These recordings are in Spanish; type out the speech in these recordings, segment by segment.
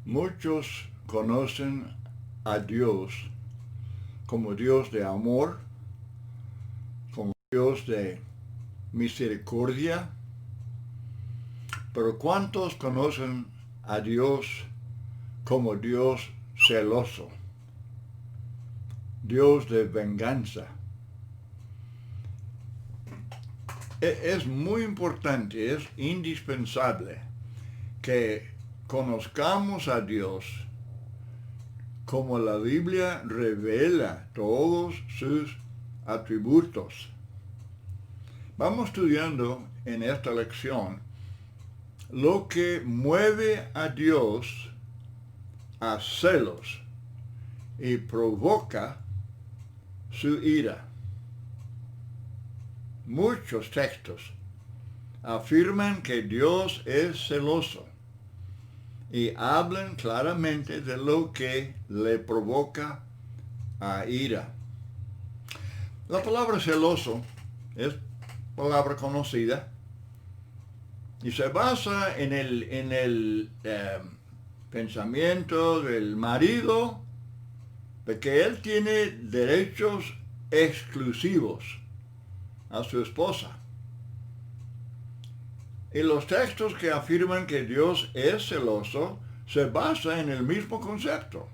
Muchos conocen a Dios como Dios de amor, como Dios de misericordia, pero ¿cuántos conocen a Dios como Dios celoso, Dios de venganza? Es muy importante, es indispensable que conozcamos a Dios como la Biblia revela todos sus atributos. Vamos estudiando en esta lección lo que mueve a Dios a celos y provoca su ira. Muchos textos afirman que Dios es celoso y hablan claramente de lo que le provoca a ira. La palabra celoso es palabra conocida y se basa en el pensamiento del marido de que él tiene derechos exclusivos a su esposa. Y los textos que afirman que Dios es celoso se basan en el mismo concepto.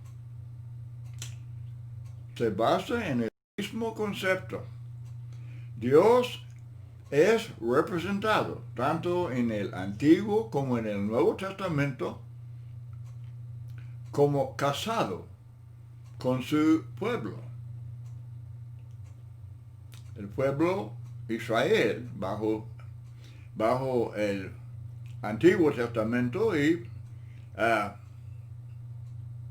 Se basa en el mismo concepto. Dios es representado tanto en el Antiguo como en el Nuevo Testamento como casado con su pueblo. El pueblo Israel bajo el Antiguo Testamento y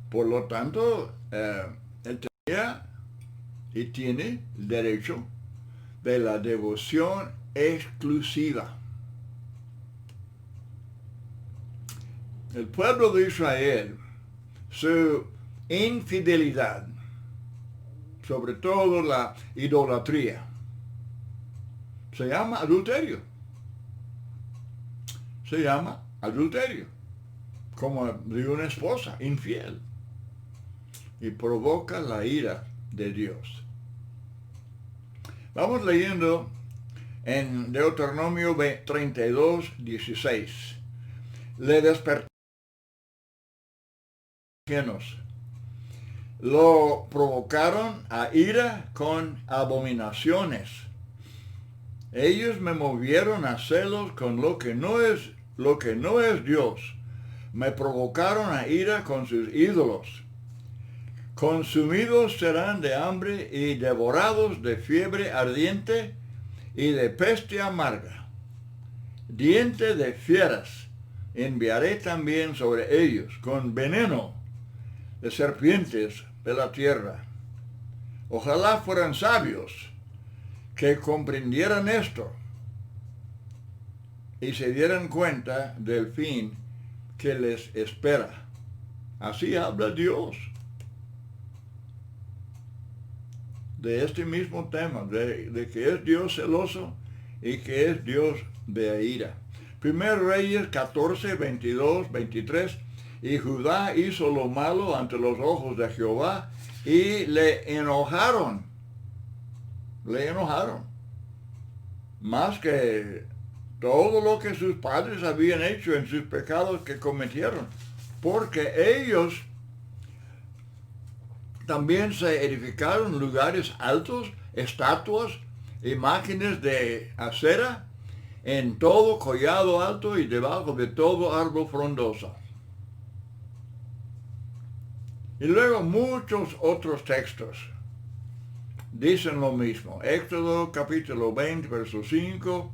por lo tanto él tenía y tiene el derecho de la devoción exclusiva. El pueblo de Israel, su infidelidad, sobre todo la idolatría, se llama adulterio. Se llama adulterio, como de una esposa infiel, y provoca la ira de Dios. Vamos leyendo en Deuteronomio 32, 16. Le despertaron lo provocaron a ira con abominaciones. Ellos me movieron a celos con lo que no es Dios. Me provocaron a ira con sus ídolos. Consumidos serán de hambre y devorados de fiebre ardiente y de peste amarga. Diente de fieras enviaré también sobre ellos, con veneno de serpientes de la tierra. Ojalá fueran sabios que comprendieran esto y se dieran cuenta del fin que les espera. Así habla Dios de este mismo tema, de que es Dios celoso y que es Dios de ira. 1 Reyes 14, 22, 23. Y Judá hizo lo malo ante los ojos de Jehová y le enojaron. Más que todo lo que sus padres habían hecho en sus pecados que cometieron. Porque ellos también se edificaron lugares altos, estatuas, imágenes de acera, en todo collado alto y debajo de todo árbol frondoso. Y luego muchos otros textos dicen lo mismo. Éxodo capítulo 20, verso 5,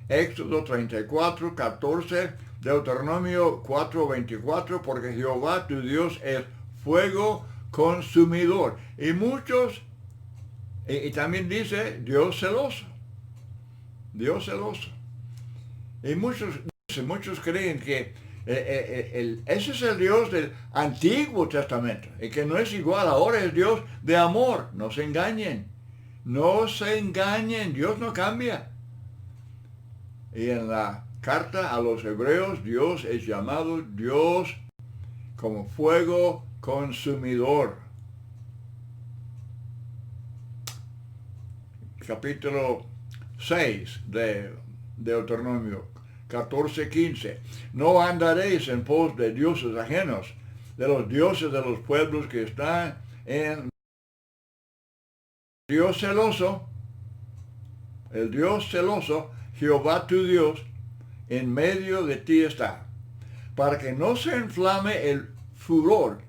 Éxodo 34, 14, Deuteronomio 4, 24, porque Jehová tu Dios es fuego consumidor. Y muchos, y también dice Dios celoso. Dios celoso. Y muchos creen que ese es el Dios del Antiguo Testamento y que no es igual, ahora es Dios de amor. No se engañen, Dios no cambia. Y en la carta a los hebreos, Dios es llamado Dios como fuego consumidor. Capítulo 6 de Deuteronomio 14:15. No andaréis en pos de dioses ajenos, de los dioses de los pueblos que están en Dios celoso, el Dios celoso, Jehová tu Dios, en medio de ti está, para que no se inflame el furor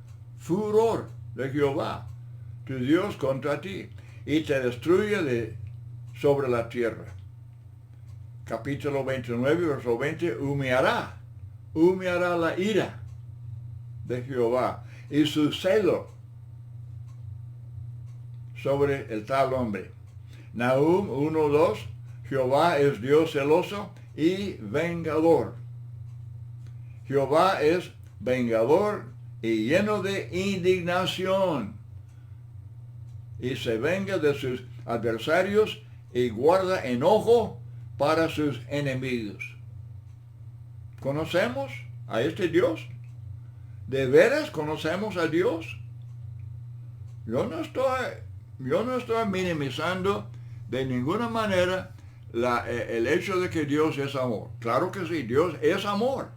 de Jehová, tu Dios, contra ti, y te destruya sobre la tierra. Capítulo 29, verso 20, humeará la ira de Jehová y su celo sobre el tal hombre. Nahum 1:2, Jehová es Dios celoso y vengador. Jehová es vengador y lleno de indignación, y se venga de sus adversarios y guarda enojo para sus enemigos. ¿Conocemos a este Dios? ¿De veras conocemos a Dios? Yo no estoy minimizando de ninguna manera el hecho de que Dios es amor. Claro que sí, Dios es amor.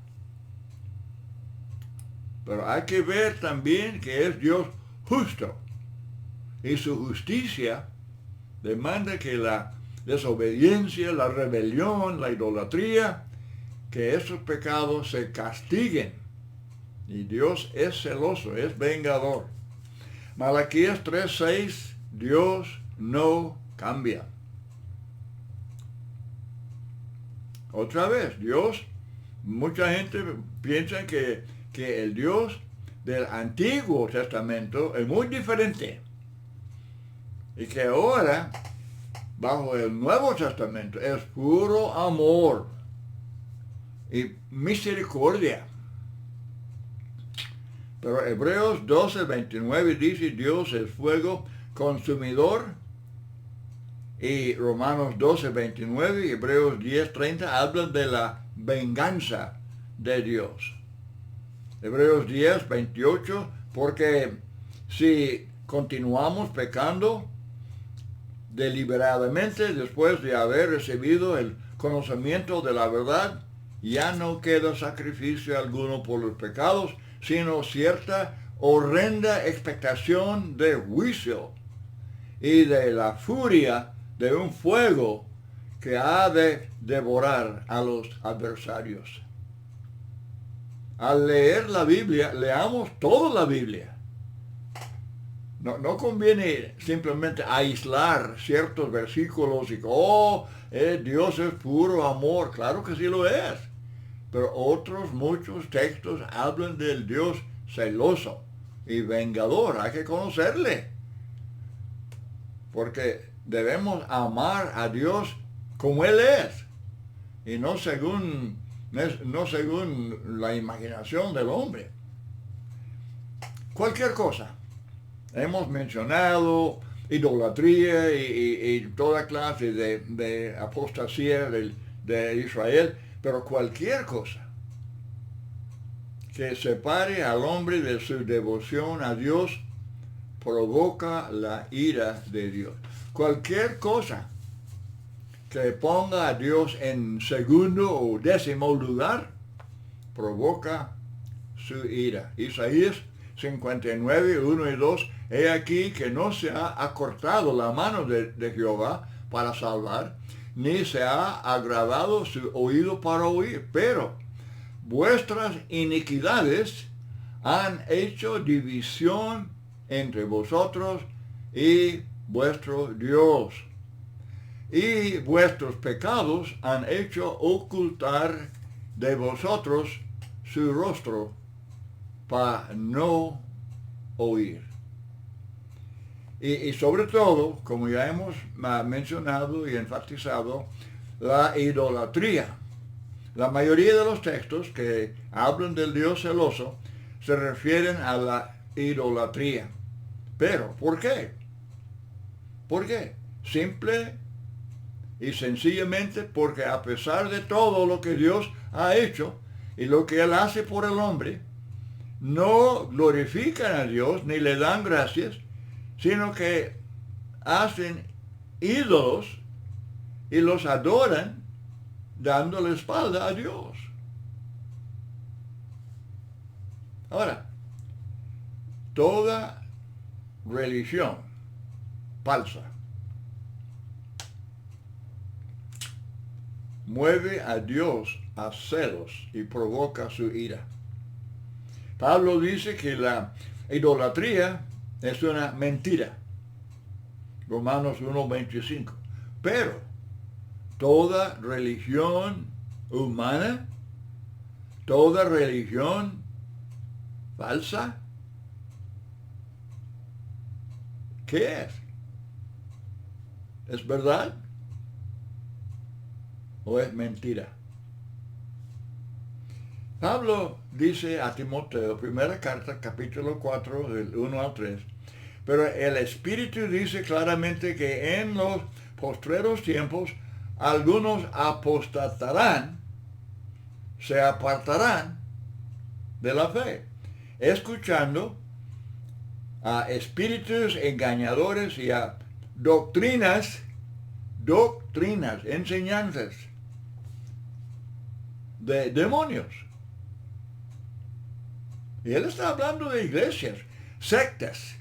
Pero hay que ver también que es Dios justo. Y su justicia demanda que la desobediencia, la rebelión, la idolatría, que esos pecados se castiguen. Y Dios es celoso, es vengador. Malaquías 3:6, Dios no cambia. Otra vez, Dios, mucha gente piensa que el Dios del Antiguo Testamento es muy diferente. Y que ahora, bajo el Nuevo Testamento, es puro amor y misericordia. Pero Hebreos 12:29 dice, Dios es fuego consumidor. Y Romanos 12:29 y Hebreos 10:30 hablan de la venganza de Dios. Hebreos 10:28, porque si continuamos pecando deliberadamente después de haber recibido el conocimiento de la verdad, ya no queda sacrificio alguno por los pecados, sino cierta horrenda expectación de juicio y de la furia de un fuego que ha de devorar a los adversarios. Al leer la Biblia, leamos toda la Biblia. No conviene simplemente aislar ciertos versículos y Dios es puro amor. Claro que sí lo es. Pero otros muchos textos hablan del Dios celoso y vengador. Hay que conocerle. Porque debemos amar a Dios como Él es. Y no según la imaginación del hombre. Cualquier cosa. Hemos mencionado idolatría y toda clase de apostasía de Israel, pero cualquier cosa que separe al hombre de su devoción a Dios provoca la ira de Dios. Cualquier cosa que ponga a Dios en segundo o décimo lugar provoca su ira. Isaías 59, 1 y 2, he aquí que no se ha acortado la mano de Jehová para salvar, ni se ha agravado su oído para oír, pero vuestras iniquidades han hecho división entre vosotros y vuestro Dios, y vuestros pecados han hecho ocultar de vosotros su rostro para no oír. Y sobre todo, como ya hemos mencionado y enfatizado, la idolatría. La mayoría de los textos que hablan del Dios celoso se refieren a la idolatría. Pero, ¿por qué? ¿Por qué? Simple y sencillamente porque a pesar de todo lo que Dios ha hecho y lo que Él hace por el hombre, no glorifican a Dios ni le dan gracias, sino que hacen ídolos y los adoran dando la espalda a Dios. Ahora, toda religión falsa mueve a Dios a celos y provoca su ira. Pablo dice que la idolatría es una mentira. Romanos 1:25. Pero toda religión humana, toda religión falsa, ¿qué es? ¿Es verdad o es mentira? Pablo dice a Timoteo, primera carta, capítulo 4, del 1 al 3, pero el Espíritu dice claramente que en los postreros tiempos algunos apostatarán, se apartarán de la fe, escuchando a espíritus engañadores y a doctrinas, enseñanzas de demonios. Y él está hablando de iglesias, sectas.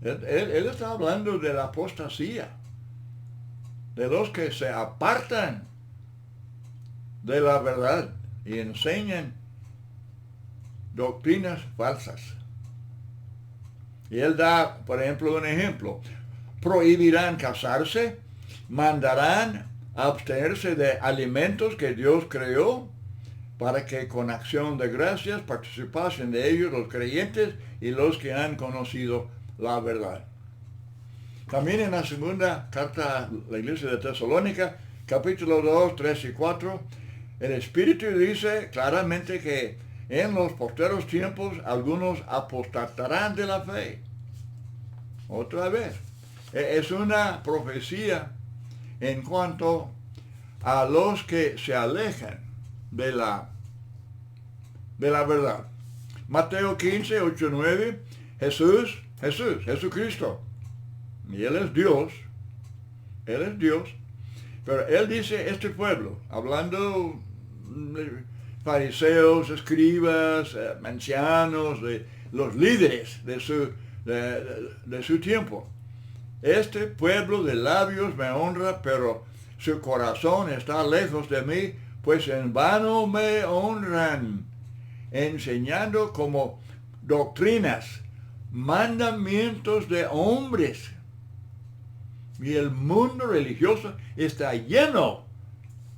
Él está hablando de la apostasía, de los que se apartan de la verdad y enseñan doctrinas falsas. Y él da, por ejemplo, un ejemplo. Prohibirán casarse, mandarán a abstenerse de alimentos que Dios creó, para que con acción de gracias participasen de ellos los creyentes y los que han conocido la verdad. También en la segunda carta a la iglesia de Tesalónica, capítulo 2, 3 y 4, el Espíritu dice claramente que en los posteros tiempos algunos apostatarán de la fe. Otra vez, es una profecía en cuanto a los que se alejan de la verdad. Mateo 15, 8, 9, Jesucristo. Y Él es Dios, pero Él dice, este pueblo, hablando de fariseos, escribas, ancianos, de los líderes de su tiempo. Este pueblo de labios me honra, pero su corazón está lejos de mí, pues en vano me honran, enseñando como doctrinas, mandamientos de hombres. Y el mundo religioso está lleno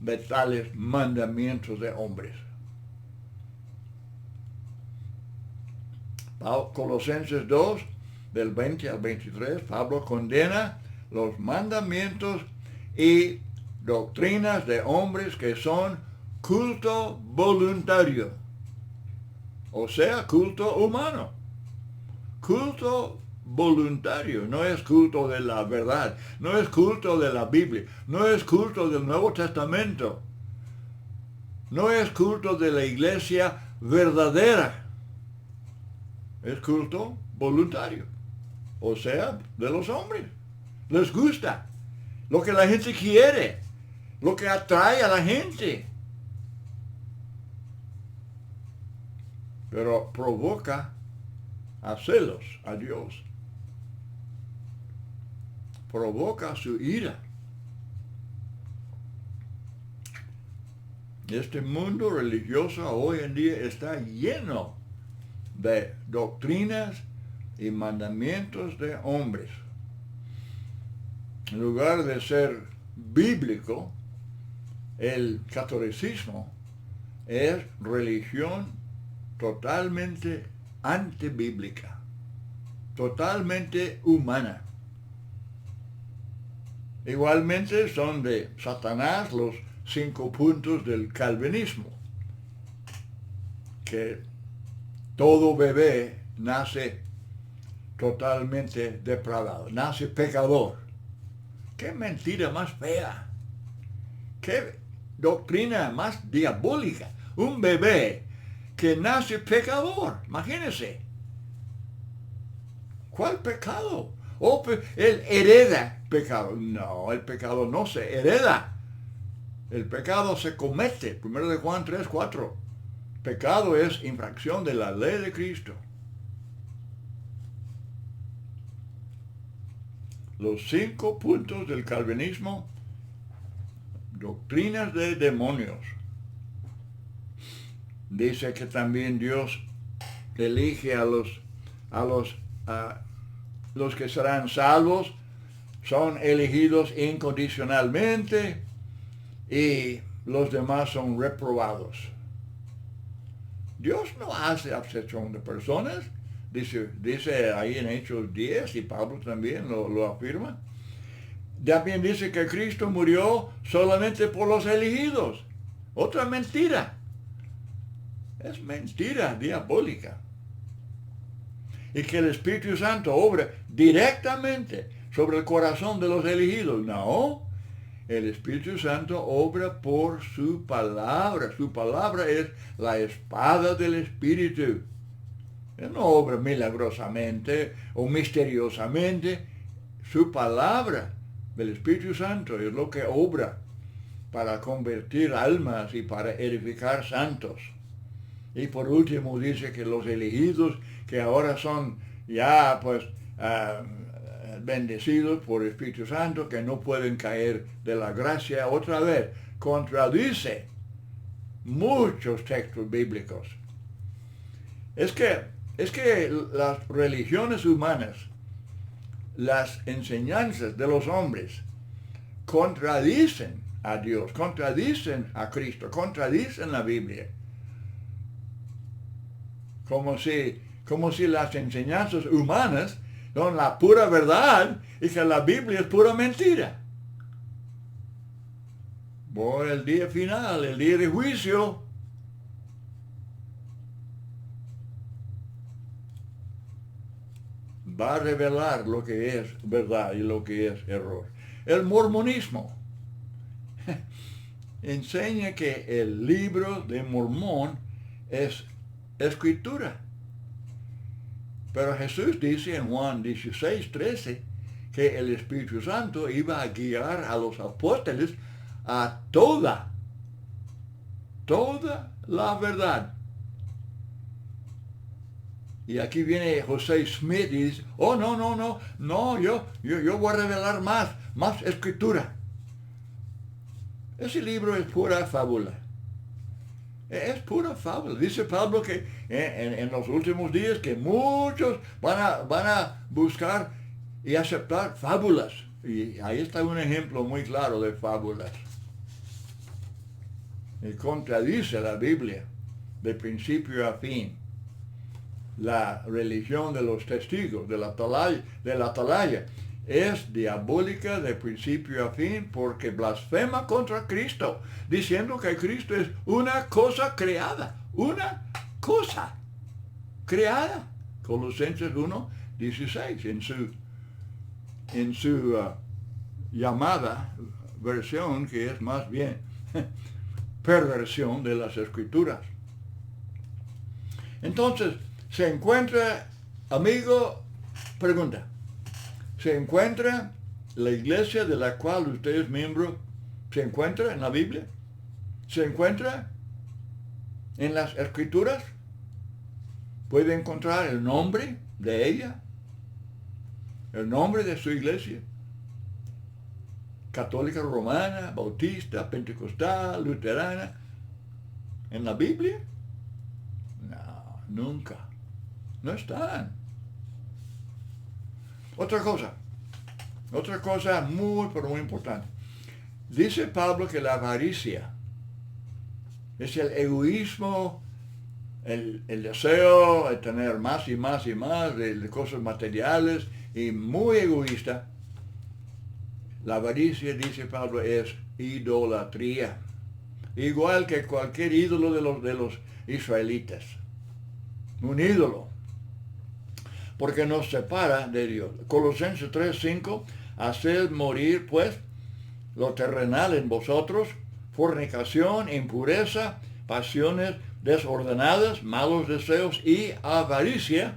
de tales mandamientos de hombres. Colosenses 2, del 20 al 23, Pablo condena los mandamientos y doctrinas de hombres que son culto voluntario, o sea, culto humano. Culto voluntario, no es culto de la verdad, no es culto de la Biblia, no es culto del Nuevo Testamento, no es culto de la iglesia verdadera, es culto voluntario, o sea, de los hombres. Les gusta lo que la gente quiere, lo que atrae a la gente, pero provoca a celos a Dios, provoca su ira. Este mundo religioso hoy en día está lleno de doctrinas y mandamientos de hombres. En lugar de ser bíblico, el catolicismo es religión totalmente antibíblica, totalmente humana. Igualmente son de Satanás los 5 puntos del calvinismo, que todo bebé nace totalmente depravado, nace pecador. ¡Qué mentira más fea! ¡Qué doctrina más diabólica! Un bebé que nace pecador. Imagínense. ¿Cuál pecado? Él hereda pecado. No, el pecado no se hereda. El pecado se comete. 1 de Juan 3, 4. Pecado es infracción de la ley de Cristo. Los 5 puntos del calvinismo, doctrinas de demonios. Dice que también Dios elige a los que serán salvos, son elegidos incondicionalmente y los demás son reprobados. Dios no hace acepción de personas. Dice ahí en Hechos 10, y Pablo también lo afirma. También dice que Cristo murió solamente por los elegidos. Otra mentira. Es mentira diabólica. Y que el Espíritu Santo obra directamente sobre el corazón de los elegidos. No. El Espíritu Santo obra por su palabra. Su palabra es la espada del Espíritu. Él no obra milagrosamente o misteriosamente. Su palabra del Espíritu Santo es lo que obra para convertir almas y para edificar santos. Y por último dice que los elegidos que ahora son ya bendecidos por el Espíritu Santo, que no pueden caer de la gracia, otra vez contradice muchos textos bíblicos. Es que las religiones humanas, las enseñanzas de los hombres, contradicen a Dios, contradicen a Cristo, contradicen la Biblia. Como si las enseñanzas humanas son la pura verdad y que la Biblia es pura mentira. Por el día final, el día de juicio, va a revelar lo que es verdad y lo que es error. El mormonismo enseña que el libro de Mormón es escritura. Pero Jesús dice en Juan 16, 13 que el Espíritu Santo iba a guiar a los apóstoles a toda la verdad. Y aquí viene José Smith y dice, no, yo voy a revelar más escritura. Ese libro es pura fábula. Es pura fábula. Dice Pablo que en los últimos días que muchos van a buscar y aceptar fábulas. Y ahí está un ejemplo muy claro de fábulas. Y contradice la Biblia de principio a fin. La religión de los testigos, de la atalaya, es diabólica de principio a fin porque blasfema contra Cristo, diciendo que Cristo es una cosa creada, Colosenses 1, 16, en su llamada versión, que es más bien perversión de las Escrituras. Entonces, se encuentra, amigo, pregunta, ¿se encuentra la iglesia de la cual usted es miembro, se encuentra en la Biblia? ¿Se encuentra en las Escrituras? ¿Puede encontrar el nombre de ella? ¿El nombre de su iglesia? Católica romana, bautista, pentecostal, luterana. ¿En la Biblia? No, nunca. No están. Otra cosa muy, pero muy importante. Dice Pablo que la avaricia es el egoísmo, el deseo de tener más y más y más de cosas materiales y muy egoísta. La avaricia, dice Pablo, es idolatría. Igual que cualquier ídolo de los israelitas. Un ídolo. Porque nos separa de Dios. Colosenses 3:5, haced morir pues lo terrenal en vosotros, fornicación, impureza, pasiones desordenadas, malos deseos y avaricia,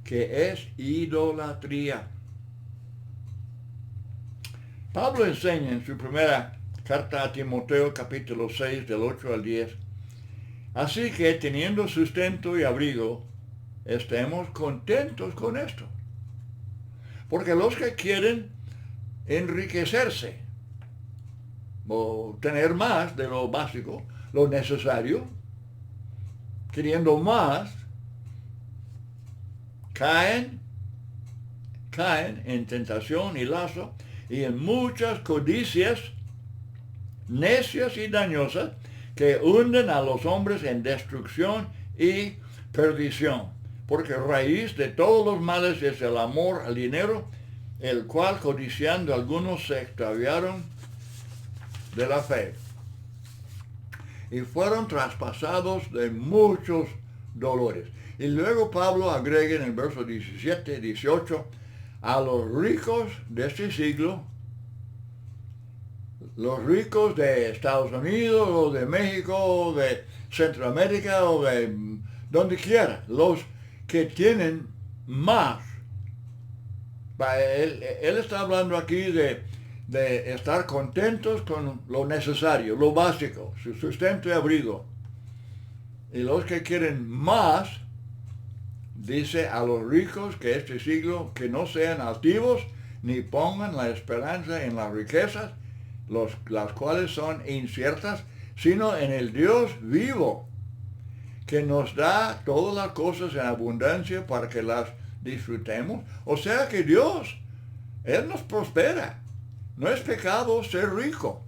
que es idolatría. Pablo enseña en su primera carta a Timoteo, capítulo 6, del 8 al 10. Así que, teniendo sustento y abrigo, estemos contentos con esto. Porque los que quieren enriquecerse o tener más de lo básico, lo necesario, queriendo más, caen en tentación y lazo y en muchas codicias necias y dañosas que hunden a los hombres en destrucción y perdición. Porque raíz de todos los males es el amor al dinero, el cual codiciando algunos se extraviaron de la fe y fueron traspasados de muchos dolores. Y luego Pablo agrega en el verso 17, 18, a los ricos de este siglo, los ricos de Estados Unidos o de México o de Centroamérica o de donde quiera, los que tienen más. Él está hablando aquí de estar contentos con lo necesario, lo básico, su sustento y abrigo. Y los que quieren más, dice a los ricos que este siglo, que no sean altivos, ni pongan la esperanza en las riquezas, las cuales son inciertas, sino en el Dios vivo, que nos da todas las cosas en abundancia para que las disfrutemos. O sea que Dios, Él nos prospera. No es pecado ser rico,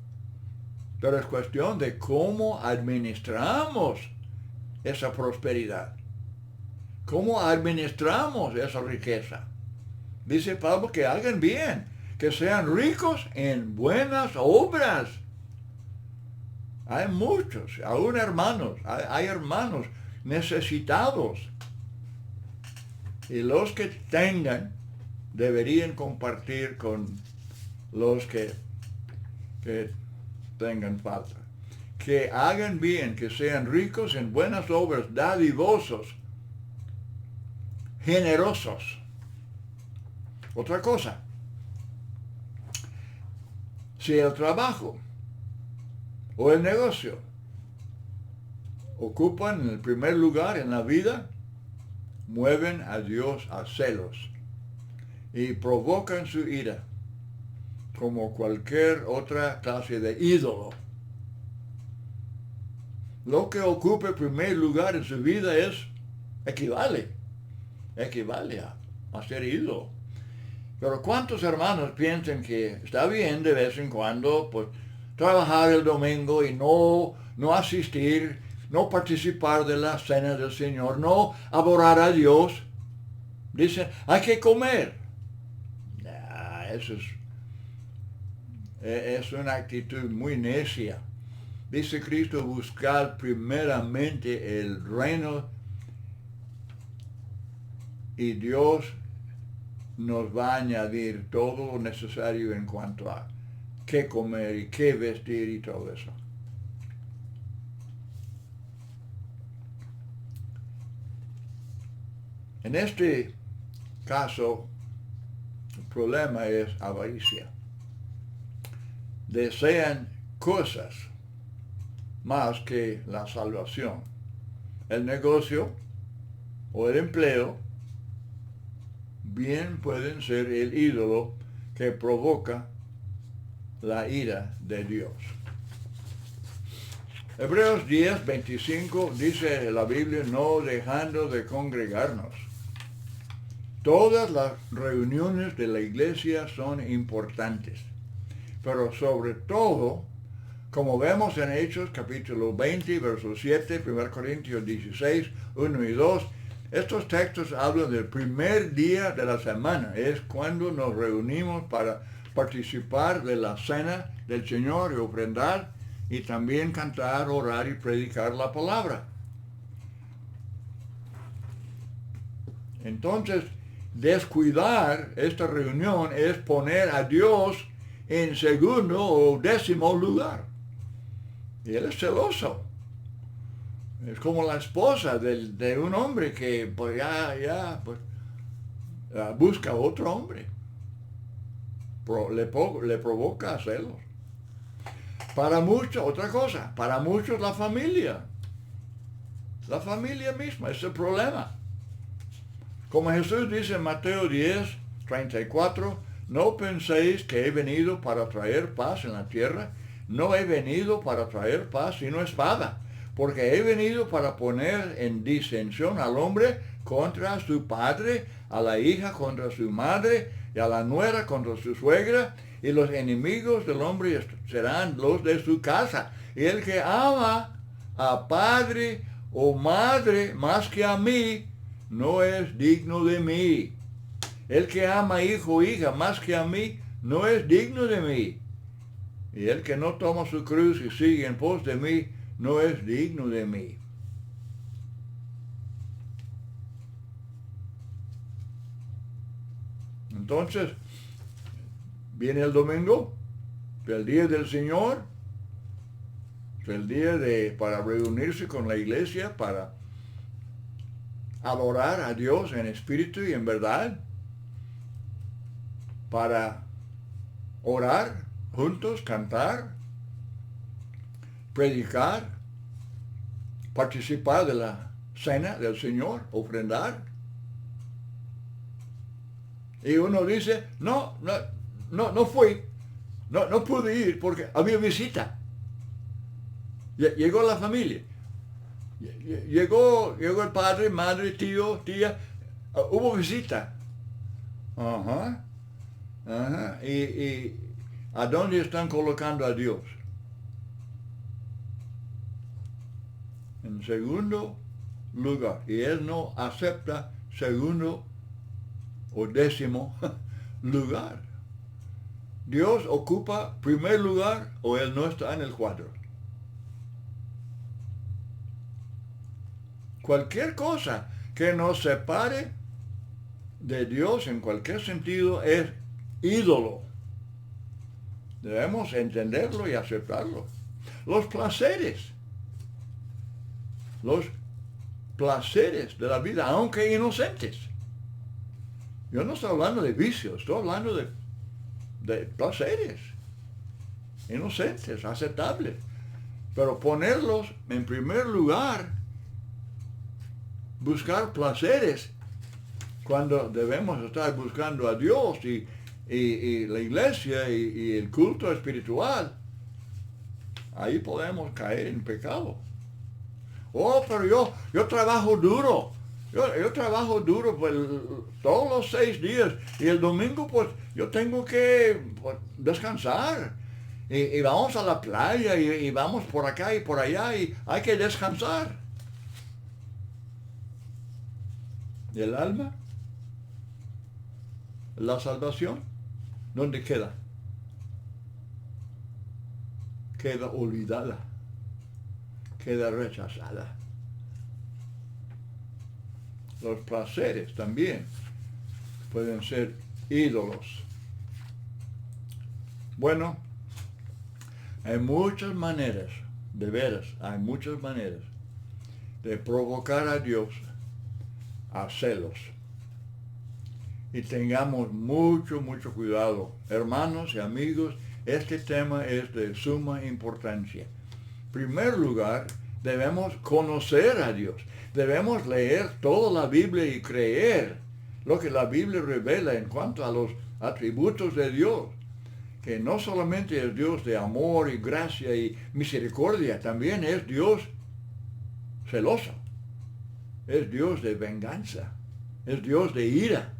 pero es cuestión de cómo administramos esa prosperidad. ¿Cómo administramos esa riqueza? Dice Pablo que hagan bien, que sean ricos en buenas obras. Hay muchos, aún hermanos, hay hermanos necesitados. Y los que tengan deberían compartir con los que tengan falta. Que hagan bien, que sean ricos en buenas obras, dadivosos, generosos. Otra cosa, si el trabajo o el negocio ocupan el primer lugar en la vida, mueven a Dios a celos y provocan su ira, como cualquier otra clase de ídolo. Lo que ocupe primer lugar en su vida equivale a ser ídolo. Pero ¿cuántos hermanos piensan que está bien de vez en cuando pues trabajar el domingo y no asistir, no participar de la cena del Señor, no adorar a Dios? Dicen, hay que comer. Eso es una actitud muy necia. Dice Cristo, buscar primeramente el reino y Dios nos va a añadir todo lo necesario en cuanto a qué comer y qué vestir y todo eso. En este caso, el problema es avaricia. Desean cosas más que la salvación. El negocio o el empleo bien pueden ser el ídolo que provoca la ira de Dios. Hebreos 10, 25 dice la Biblia, no dejando de congregarnos. Todas las reuniones de la iglesia son importantes, pero sobre todo, como vemos en Hechos capítulo 20, verso 7, 1 Corintios 16, 1 y 2, estos textos hablan del primer día de la semana. Es cuando nos reunimos para participar de la cena del Señor y ofrendar y también cantar, orar y predicar la palabra. Entonces, descuidar esta reunión es poner a Dios en segundo o décimo lugar. Y Él es celoso. Es como la esposa de un hombre que pues pues, busca a otro hombre. Le provoca celos. Para muchos, otra cosa, para muchos la familia misma es el problema. Como Jesús dice en Mateo 10:34, no penséis que he venido para traer paz en la tierra, no he venido para traer paz sino espada, porque he venido para poner en disensión al hombre contra su padre, a la hija contra su madre, y a la nuera contra su suegra, y los enemigos del hombre serán los de su casa. Y el que ama a padre o madre más que a mí, no es digno de mí. El que ama a hijo o hija más que a mí, no es digno de mí. Y el que no toma su cruz y sigue en pos de mí, no es digno de mí. Entonces, viene el domingo, el día del Señor, el día para reunirse con la iglesia, para adorar a Dios en espíritu y en verdad, para orar juntos, cantar, predicar, participar de la cena del Señor, ofrendar. Y uno dice, no fui, no pude ir porque había visita. Llegó la familia. Llegó el padre, madre, tío, tía. Hubo visita. Ajá. ¿Y a dónde están colocando a Dios? En segundo lugar. Y Él no acepta segundo o décimo lugar. Dios ocupa primer lugar o Él no está en el cuadro. Cualquier cosa que nos separe de Dios en cualquier sentido es ídolo. Debemos entenderlo y aceptarlo. Los placeres de la vida, aunque inocentes. Yo no estoy hablando de vicios, estoy hablando de placeres inocentes, aceptables. Pero ponerlos en primer lugar, buscar placeres, cuando debemos estar buscando a Dios y la iglesia y el culto espiritual, ahí podemos caer en pecado. Oh, pero yo trabajo duro. Yo trabajo duro pues, todos los 6 días y el domingo pues yo tengo que descansar. Y vamos a la playa y vamos por acá y por allá y hay que descansar. ¿Y el alma? ¿La salvación? ¿Dónde queda? Queda olvidada. Queda rechazada. Los placeres también pueden ser ídolos. Bueno, hay muchas maneras, de veras, hay muchas maneras de provocar a Dios a celos. Y tengamos mucho cuidado. Hermanos y amigos, este tema es de suma importancia. En primer lugar, debemos conocer a Dios. Debemos leer toda la Biblia y creer lo que la Biblia revela en cuanto a los atributos de Dios. Que no solamente es Dios de amor y gracia y misericordia, también es Dios celoso. Es Dios de venganza. Es Dios de ira.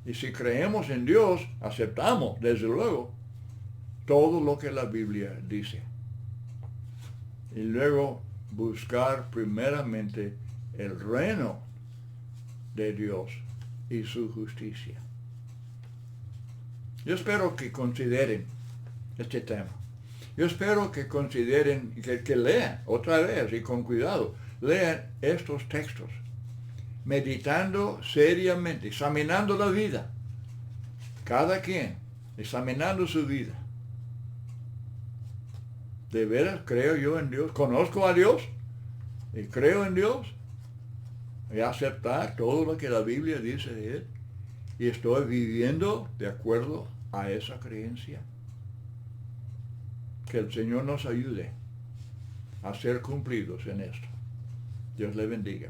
Y si creemos en Dios, aceptamos, desde luego, todo lo que la Biblia dice. Y luego buscar primeramente el reino de Dios y su justicia. Yo espero que consideren este tema. Yo espero que consideren, que lean otra vez y con cuidado, lean estos textos, meditando seriamente, examinando la vida. Cada quien, examinando su vida. ¿De veras creo yo en Dios? ¿Conozco a Dios? Y creo en Dios y aceptar todo lo que la Biblia dice de Él. Y estoy viviendo de acuerdo a esa creencia. Que el Señor nos ayude a ser cumplidos en esto. Dios le bendiga.